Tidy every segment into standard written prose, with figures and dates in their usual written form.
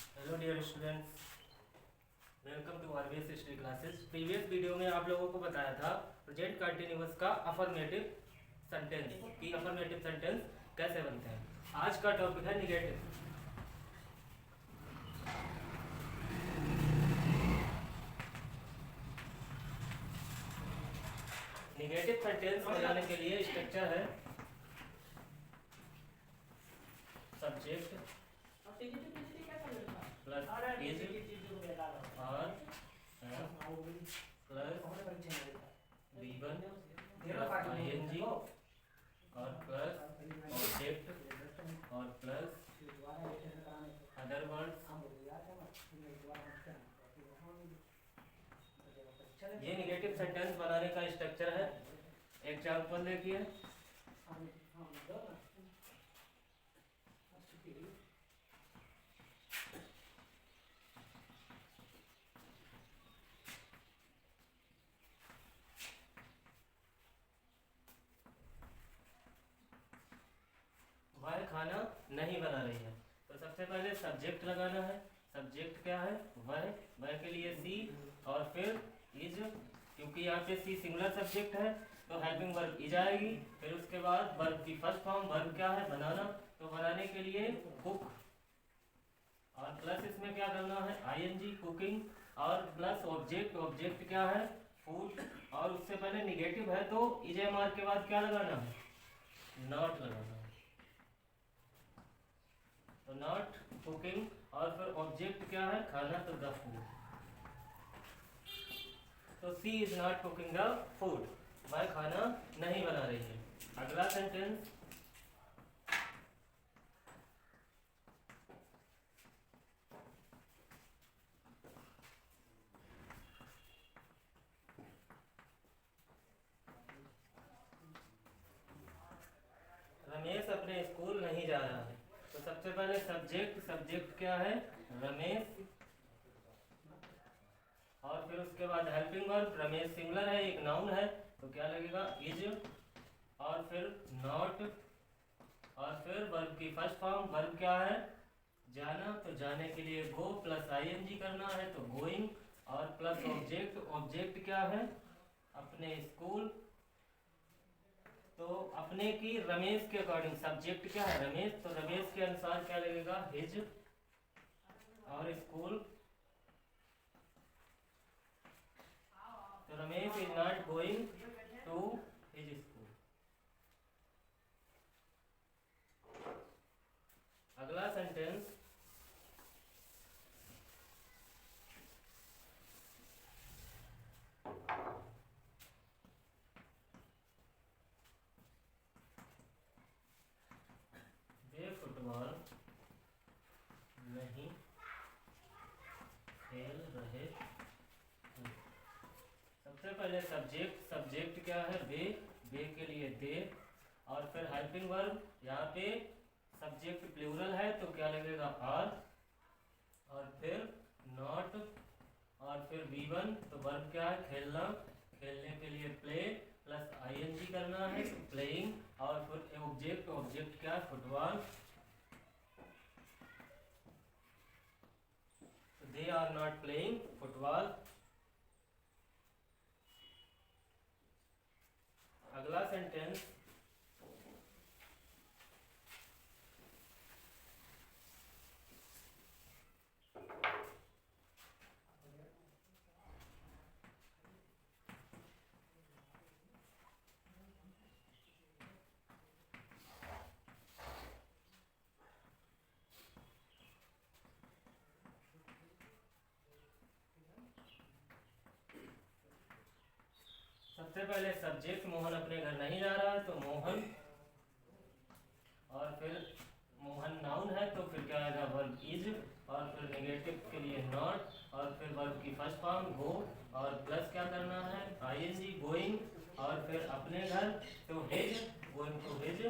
Hello dear students, welcome to RBS history classes. Previous video में आप लोगों को बताया था प्रेजेंट कंटिन्यूअस का अफर्मेटिव सेंटेंस की अफर्मेटिव सेंटेंस कैसे बनते हैं। आज का टॉपिक है निगेटिव। निगेटिव सेंटेंस बनाने के लिए स्ट्रक्चर है सब्जेक्ट प्लस इज और प्लस V1 प्लस ING और प्लस ऑब्जेक्ट और प्लस अदर वर्ड्स। ये निगेटिव सेंटेंस बनाने का स्ट्रक्चर है। एग्जाम्पल देखिए, वह खाना नहीं बना रही है। तो सबसे पहले सब्जेक्ट लगाना है। सब्जेक्ट क्या है? वह के लिए सी और फिर इज, क्योंकि यहाँ पे सी सिंगुलर सब्जेक्ट है तो हेल्पिंग वर्ब इज आएगी। फिर उसके बाद वर्ब की फर्स्ट फॉर्म वर्ब क्या है? बनाना। तो बनाने के लिए कुक और प्लस इसमें क्या करना है? ING कुकिंग और प्लस ऑब्जेक्ट। ऑब्जेक्ट क्या है? फूड। और उससे पहले निगेटिव है तो इज एम आर के बाद क्या लगाना है? नॉट लगाना है। तो नॉट कुकिंग और फिर ऑब्जेक्ट क्या है? खाना, तो द फूड। तो she is not cooking the food, वह खाना नहीं बना रही है। अगला सेंटेंस, रमेश अपने स्कूल नहीं जा रहा है। तो सबसे पहले सब्जेक्ट क्या है? रमेश। और फिर उसके बाद हेल्पिंग वर्ब, रमेश सिंगुलर है, एक नाउन है तो क्या लगेगा? इज। और फिर नॉट और फिर वर्ब की फर्स्ट फॉर्म वर्ब क्या है? जाना। तो जाने के लिए गो प्लस ING करना है तो गोइंग। और प्लस ऑब्जेक्ट। ऑब्जेक्ट क्या है? अपने स्कूल। तो अपने की रमेश के अकॉर्डिंग सब्जेक्ट क्या है? रमेश। तो रमेश के अनुसार क्या लगेगा? हिज। और स्कूल, तो Ramesh is not going to his school. अगला सेंटेंस, वे फुटबॉल नहीं खेल रहे हैं। सबसे पहले सब्जेक्ट क्या है? वे के लिए दे। और फिर हेल्पिंग वर्ब, यहाँ पे सब्जेक्ट प्लूरल है तो क्या लगेगा? आर। और फिर नॉट और फिर V1, तो वर्ब क्या है? खेलना। खेलने के लिए प्ले प्लस ING करना है तो प्लेइंग। और फिर ऑब्जेक्ट क्या है? Football. They are not playing football. अगला सेंटेंस, सबसे पहले सब्जेक्ट मोहन अपने घर नहीं जा रहा है तो मोहन। और फिर मोहन नाउन है तो फिर क्या आएगा? Verb is. और फिर नेगेटिव के लिए नॉट। और फिर वर्ब की फर्स्ट फॉर्म गो। और प्लस क्या करना है? ING going. और फिर अपने घर तो his, going to his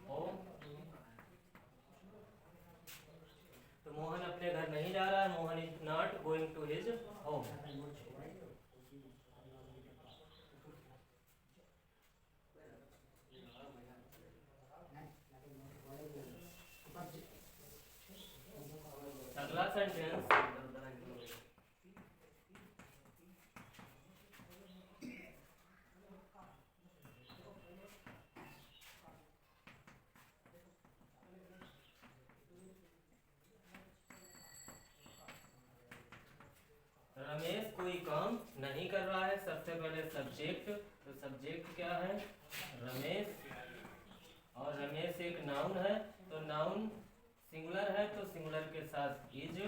home. तो मोहन अपने घर नहीं जा रहा है, Mohan is not going to his home. कोई काम नहीं कर रहा है। सबसे पहले सब्जेक्ट, तो सब्जेक्ट क्या है? रमेश। और रमेश एक नाउन है, तो नाउन सिंगुलर है तो सिंगुलर के साथ इज,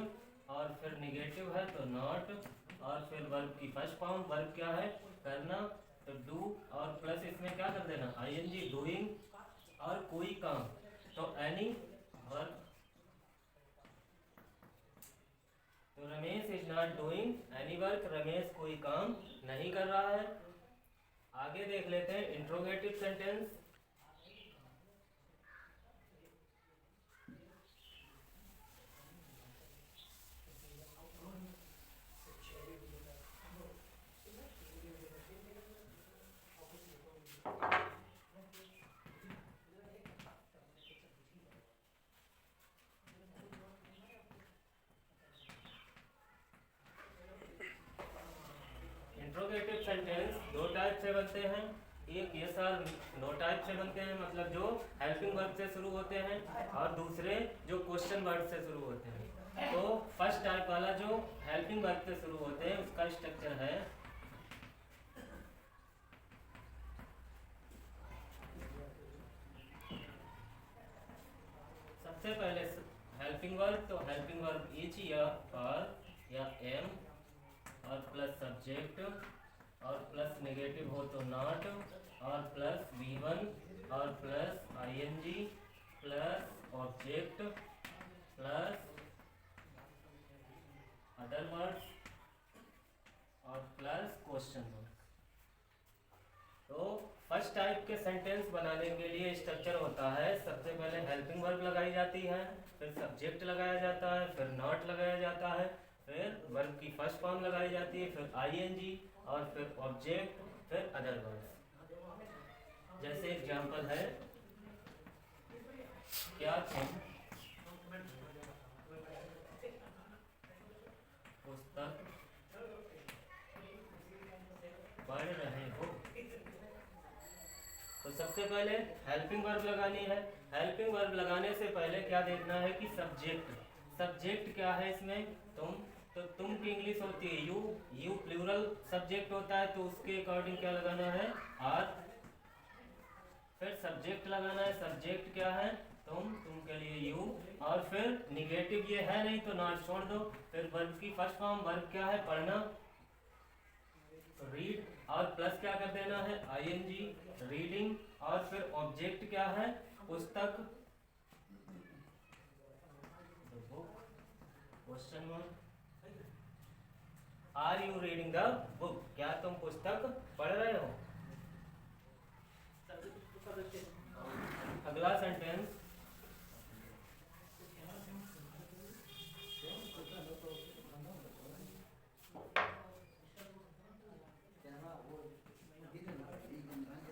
और फिर निगेटिव है तो नॉट, और फिर वर्ब की फर्स्ट फॉर्म, वर्ब क्या है? करना, तो डू, और प्लस इसमें क्या कर देना? आईएनजी, डूइंग, और कोई काम, तो एनी वर्ब। तो Ramesh is not doing any work, Ramesh कोई काम नहीं कर रहा है। आगे देख लेते हैं इंट्रोगेटिव सेंटेंस। इंट्रोगेटिव सेंटेंस दो टाइप से बनते हैं। एक ये सर नो टाइप से बनते हैं, मतलब जो हेल्पिंग वर्ब से शुरू होते हैं, और दूसरे जो क्वेश्चन वर्ड से शुरू होते हैं। तो फर्स्ट टाइप वाला जो हेल्पिंग वर्ब से शुरू होते हैं उसका स्ट्रक्चर है सबसे पहले हेल्पिंग वर्ब, तो हेल्पिंग वर्ब इज या आर या एम, और प्लस सब्जेक्ट, और प्लस नेगेटिव हो तो नॉट, और प्लस V1, और plus ING, plus object, plus other words, और प्लस क्वेश्चन वर्ड। तो फर्स्ट टाइप के सेंटेंस बनाने के लिए स्ट्रक्चर होता है, सबसे पहले हेल्पिंग वर्ब लगाई जाती है, फिर सब्जेक्ट लगाया जाता है, फिर नॉट लगाया जाता है, फिर वर्ब की फर्स्ट फॉर्म लगाई जाती है, फिर ING, और फिर ऑब्जेक्ट, फिर अदर वर्ड्स। जैसे एग्जांपल है, क्या तुम पुस्तक पढ़ रहे हो? तो सबसे पहले हेल्पिंग वर्ब लगानी है। हेल्पिंग वर्ब लगाने से पहले क्या देखना है कि सब्जेक्ट क्या है इसमें? तुम, तो तुम की इंग्लिश होती है यू प्लूरल सब्जेक्ट होता है, तो उसके अकॉर्डिंग क्या लगाना है? आर। फिर सब्जेक्ट लगाना है, सब्जेक्ट क्या है? तुम के लिए यू, और फिर निगेटिव ये है नहीं तो नॉट छोड़ दो। फिर वर्ब की फर्स्ट फॉर्म, वर्ब क्या है? पढ़ना, रीड, और प्लस क्या कर देना है? ING, रीडिंग, और फिर ऑब्जेक्ट क्या है? पुस्तक, book, question mark. Are you reading the book? क्या तुम पुस्तक पढ़ रहे हो? अगला सेंटेंस,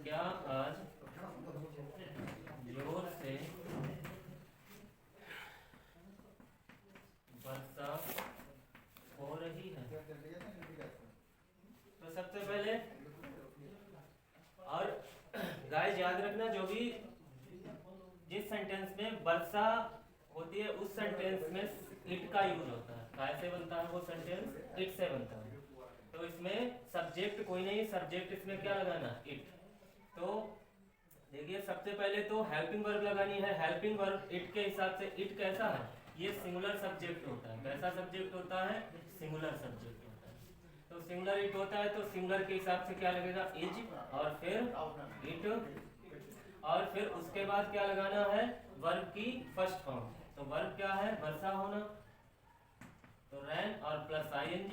क्या आज जोर से वर्षा हो रही है? तो सबसे पहले, और गाइस याद रखना, जो भी जिस सेंटेंस में वर्षा होती है उस सेंटेंस में इट का यूज होता है। कैसे बनता है वो सेंटेंस? इट से बनता है। तो इसमें सब्जेक्ट कोई नहीं, सब्जेक्ट इसमें क्या लगाना? इट। तो देखिए सबसे पहले तो हेल्पिंग वर्ब लगानी है। हेल्पिंग वर्ब इट के हिसाब से, इट कैसा है? ये सिंगुलर सब्जेक्ट होता है। कैसा सब्जेक्ट होता है? सिंगुलर सब्जेक्ट होता है। तो सिंगुलर इट होता है, तो सिंगुलर के हिसाब से क्या लगेगा? इज, और फिर इट, और फिर उसके बाद क्या लगाना है? वर्ब की फर्स्ट फॉर्म। तो वर्ब क्या है? वर्षा होना, तो रैन, और प्लस ING,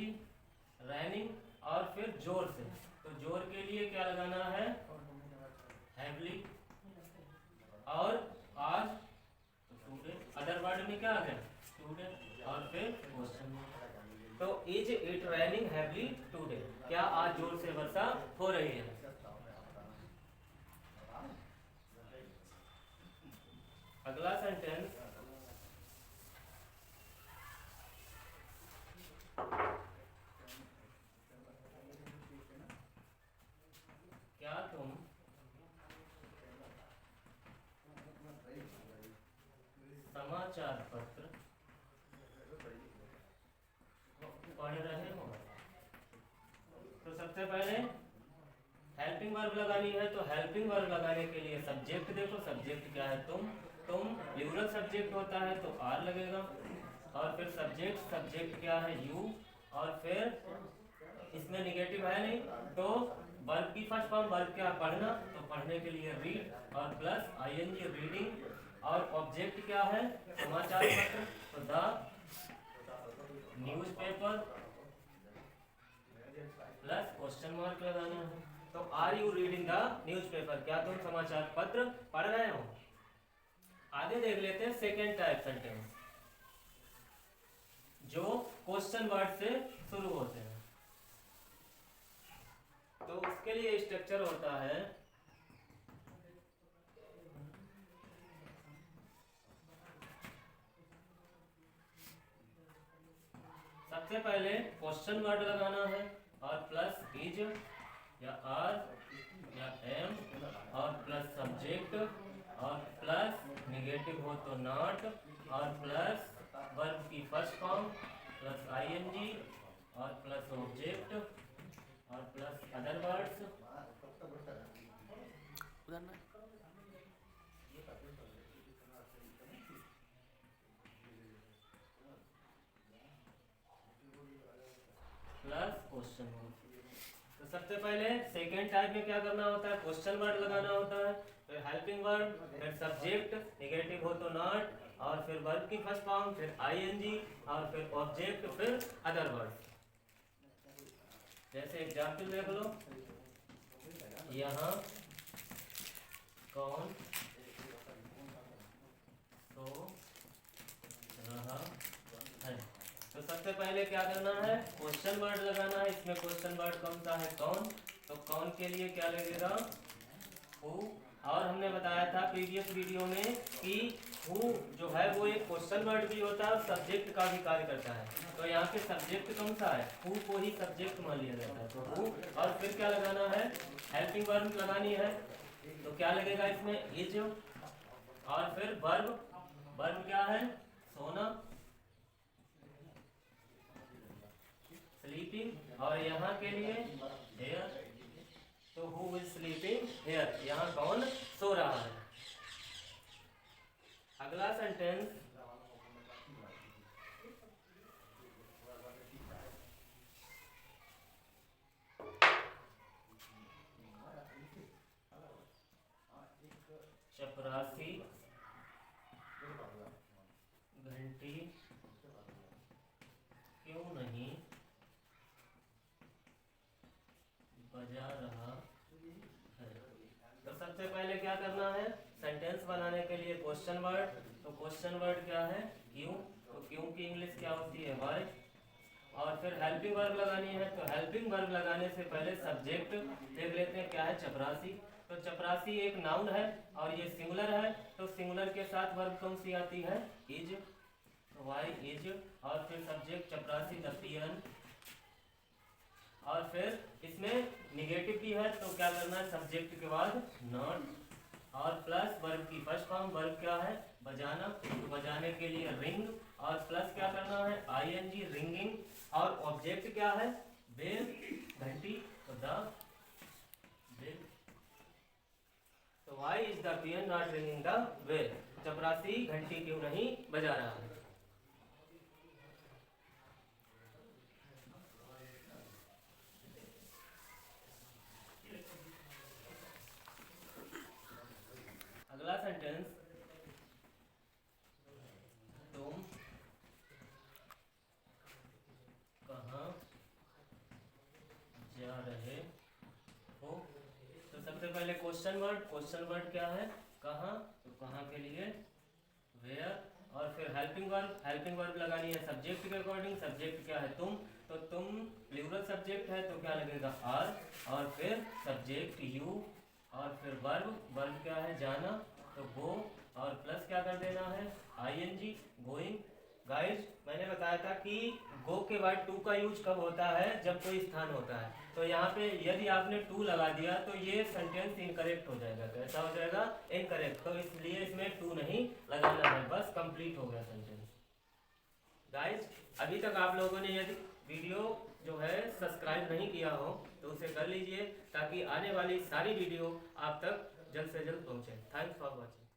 रैनिंग, और फिर जोर से। तो जोर के लिए क्या लगाना है? हैवली, और आज स्टूडेंट, अदर वर्ड में क्या आ गया? स्टूडेंट, और फिर क्वेश्चन। तो is it raining heavily today? क्या आज जोर से वर्षा हो रही है? अगला सेंटेंस, क्या तुम समाचार पत्र पढ़ रहे हो? सबसे पहले हेल्पिंग वर्ब लगानी है, तो हेल्पिंग वर्ब लगाने के लिए सब्जेक्ट देखो, सब्जेक्ट क्या है तुम प्लूरल सब्जेक्ट होता है तो आर लगेगा, और फिर सब्जेक्ट क्या है यू, और फिर इसमें निगेटिव है नहीं तो वर्ब की फर्स्ट फॉर्म वर्ब क्या पढ़ना, तो पढ़ने के लिए रीड, और प्लस आईएनजी रीडिंग, और ऑब्जेक्ट क्या है समाचार पत्र, तो the newspaper plus question mark लगाना है। तो are you reading the newspaper, क्या तुम समाचार पत्र पढ़ रहे हो। आगे देख लेते हैं सेकेंड टाइप सेंटेंस जो क्वेश्चन वर्ड से शुरू होते हैं। तो उसके लिए स्ट्रक्चर होता है सबसे पहले क्वेश्चन वर्ड लगाना है, और प्लस इज या आर या एम, और प्लस सब्जेक्ट, और प्लस निगेटिव हो तो नॉट, और प्लस वर्ब की फर्स्ट फॉर्म, प्लस आईएनजी, और प्लस ऑब्जेक्ट, और plus other words. Plus question word. तो सबसे पहले सेकेंड टाइप में क्या करना होता है, क्वेश्चन वर्ड लगाना होता है, फिर हेल्पिंग वर्ड, फिर सब्जेक्ट, निगेटिव हो तो नॉट, और फिर वर्ब की फर्स्ट फॉर्म, फिर आईएनजी, और फिर ऑब्जेक्ट, फिर अदर वर्ड। जैसे एग्जाम्पल देख लो, यहाँ कौन सो रहा है। तो सबसे पहले क्या करना है, क्वेश्चन वर्ड लगाना है। इसमें क्वेश्चन वर्ड कौन सा है, कौन, तो कौन के लिए क्या लगेगा हु। और हमने बताया था प्रीवियस वीडियो में कि हु जो है वो एक क्वेश्चन वर्ड भी होता है और सब्जेक्ट का भी कार्य करता है। तो यहाँ पे सब्जेक्ट कौन सा है, हु को ही सब्जेक्ट मान लिया जाता है, तो हु। और फिर क्या लगाना है, हेल्पिंग वर्ब लगानी है, तो क्या लगेगा इसमें इज, और फिर वर्ब क्या है सोना, स्लीपिंग, और यहाँ के लिए हेयर, तो हु इज स्लीपिंग हेयर, यहाँ कौन सो रहा है। अगला सेंटेंस चपरासी घंटी क्यों नहीं बजा रहा है। तो सबसे पहले क्या करना है, सेंटेंस बनाने के लिए क्वेश्चन वर्ड, तो क्वेश्चन वर्ड क्या है क्यों, तो क्यों की इंग्लिश क्या होती है व्हाई। और फिर हेल्पिंग वर्ब लगानी है, तो हेल्पिंग वर्ब लगाने से पहले सब्जेक्ट देख लेते हैं क्या है चपरासी। तो चपरासी एक नाउन है और ये सिंगुलर है, तो सिंगुलर के साथ वर्ब कौन सी आती है इज, तो वाई इज, और फिर सब्जेक्ट चपरासी द पियन, और फिर इसमें निगेटिव भी है तो क्या करना है सब्जेक्ट के बाद नॉट, और प्लस वर्ब की फर्स्ट फॉर्म, वर्ब क्या है बजाना, तो बजाने के लिए रिंग, और प्लस क्या करना है आईएनजी रिंगिंग, और ऑब्जेक्ट क्या है बेल घंटी, तो द बेल। तो why is the peon not ringing the bell, चपरासी घंटी क्यों नहीं बजा रहा है। अगला सेंटेंस, तुम कहाँ जा रहे हो। तो सबसे पहले क्वेश्चन वर्ड क्या है कहाँ, तो कहाँ के लिए वेयर, और फिर हेल्पिंग वर्ब लगानी है सब्जेक्ट के अकॉर्डिंग, सब्जेक्ट क्या है तुम, तो तुम प्लूरल सब्जेक्ट है तो क्या लगेगा आर, और फिर सब्जेक्ट यू, और फिर वर्ब क्या है जाना, तो गो, और प्लस क्या कर देना है आईएनजी गोइंग। गाइस मैंने बताया था कि गो के बाद टू का यूज कब होता है, जब कोई स्थान होता है। तो यहाँ पे यदि आपने टू लगा दिया तो ये सेंटेंस इनकरेक्ट हो जाएगा, कैसा हो जाएगा इनकरेक्ट, तो इसलिए इसमें टू नहीं लगाना है, बस कंप्लीट हो गया सेंटेंस। गाइस अभी तक आप लोगों ने यदि वीडियो जो है सब्सक्राइब नहीं किया हो तो उसे कर लीजिए, ताकि आने वाली सारी वीडियो आप तक जल्द से जल्द पहुँचे। Thanks for watching.